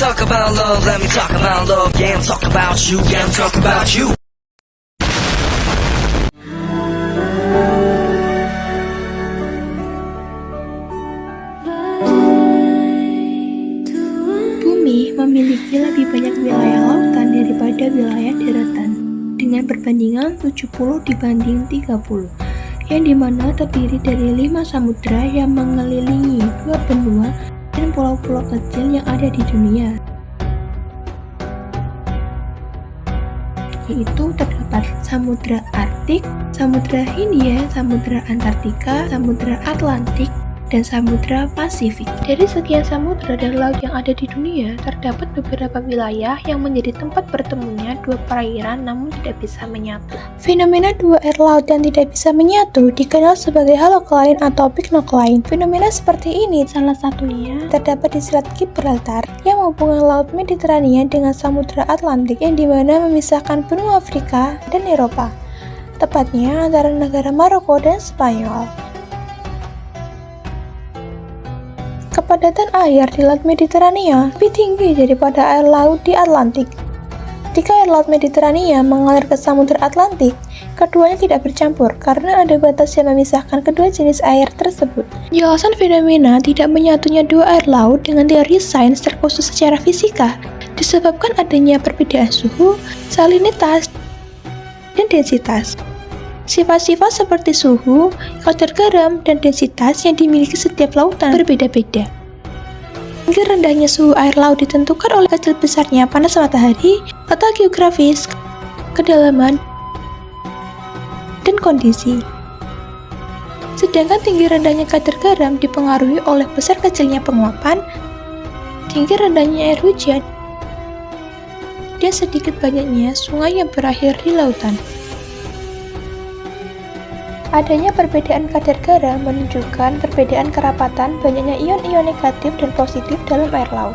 talk about love, let me talk about love. Yeah, I'm talking about you, yeah, I'm talking about you. Bumi memiliki lebih banyak wilayah lautan daripada wilayah daratan, dengan perbandingan 70 dibanding 30, yang dimana terdiri dari 5 samudra yang mengelilingi 2 benua dan pulau-pulau kecil yang ada di dunia. Yaitu terdapat Samudra Arktik, Samudra Hindia, Samudra Antartika, Samudra Atlantik, dan Samudra Pasifik. Dari sekian samudra dan laut yang ada di dunia, terdapat beberapa wilayah yang menjadi tempat bertemunya dua perairan namun tidak bisa menyatu. Fenomena dua air laut yang tidak bisa menyatu dikenal sebagai halocline atau pycnocline. Fenomena seperti ini salah satunya terdapat di Selat Gibraltar yang menghubungkan Laut Mediterania dengan Samudra Atlantik yang dimana memisahkan benua Afrika dan Eropa, tepatnya antara negara Maroko dan Spanyol. Kepadatan air di Laut Mediterania lebih tinggi daripada air laut di Atlantik. Ketika air Laut Mediterania mengalir ke Samudra Atlantik, keduanya tidak bercampur karena ada batas yang memisahkan kedua jenis air tersebut. Penjelasan fenomena tidak menyatunya dua air laut dengan teori sains terkhusus secara fisika disebabkan adanya perbedaan suhu, salinitas, dan densitas. Sifat-sifat seperti suhu, kadar garam, dan densitas yang dimiliki setiap lautan berbeda-beda. Tinggi rendahnya suhu air laut ditentukan oleh kecil besarnya panas matahari, letak geografis, kedalaman, dan kondisi. Sedangkan tinggi rendahnya kadar garam dipengaruhi oleh besar kecilnya penguapan, tinggi rendahnya air hujan, dan sedikit banyaknya sungai yang berakhir di lautan. Adanya perbedaan kadar garam menunjukkan perbedaan kerapatan banyaknya ion-ion negatif dan positif dalam air laut.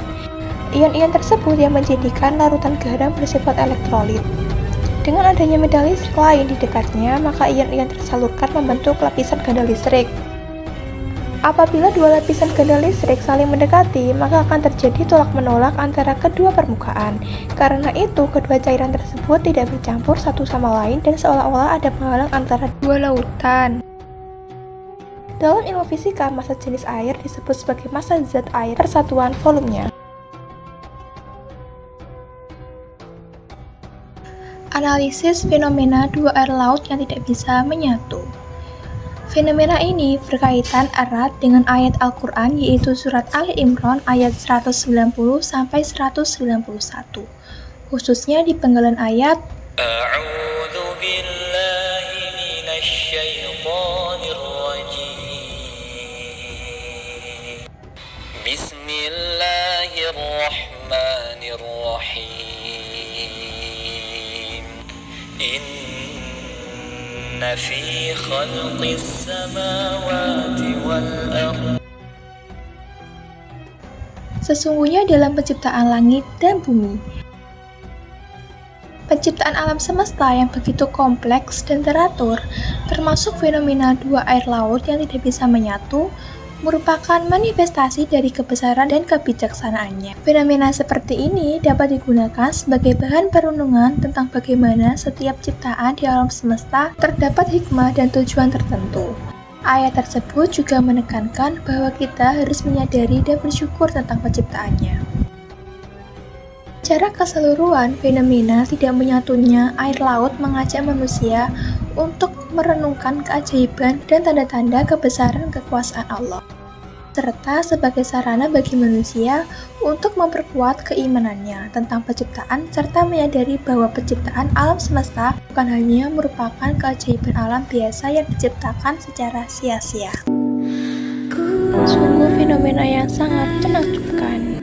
Ion-ion tersebut yang menjadikan larutan garam bersifat elektrolit. Dengan adanya medan listrik lain di dekatnya, maka ion-ion tersalurkan membentuk lapisan ganda listrik. Apabila dua lapisan ganda listrik saling mendekati, maka akan terjadi tolak-menolak antara kedua permukaan. Karena itu, kedua cairan tersebut tidak bercampur satu sama lain dan seolah-olah ada penghalang antara dua lautan. Dalam ilmu fisika, massa jenis air disebut sebagai massa zat air per satuan volumenya. Analisis fenomena dua air laut yang tidak bisa menyatu. Fenomena ini berkaitan erat dengan ayat Al-Quran yaitu surat Ali Imran ayat 190-191, khususnya di penggalan ayat A'udzu billahi minasy syaithanir rajim. Bismillahirrahmanirrahim. Inna fi khalqis samawati wal ardh. Sesungguhnya dalam penciptaan langit dan bumi, penciptaan alam semesta yang begitu kompleks dan teratur, termasuk fenomena dua air laut yang tidak bisa menyatu, merupakan manifestasi dari kebesaran dan kebijaksanaannya. Fenomena seperti ini dapat digunakan sebagai bahan perenungan tentang bagaimana setiap ciptaan di alam semesta terdapat hikmah dan tujuan tertentu. Ayat tersebut juga menekankan bahwa kita harus menyadari dan bersyukur tentang penciptaannya. Secara keseluruhan, fenomena tidak menyatunya air laut mengajak manusia untuk merenungkan keajaiban dan tanda-tanda kebesaran kekuasaan Allah, serta sebagai sarana bagi manusia untuk memperkuat keimanannya tentang penciptaan serta menyadari bahwa penciptaan alam semesta bukan hanya merupakan keajaiban alam biasa yang diciptakan secara sia-sia. Sungguh fenomena yang sangat menakjubkan.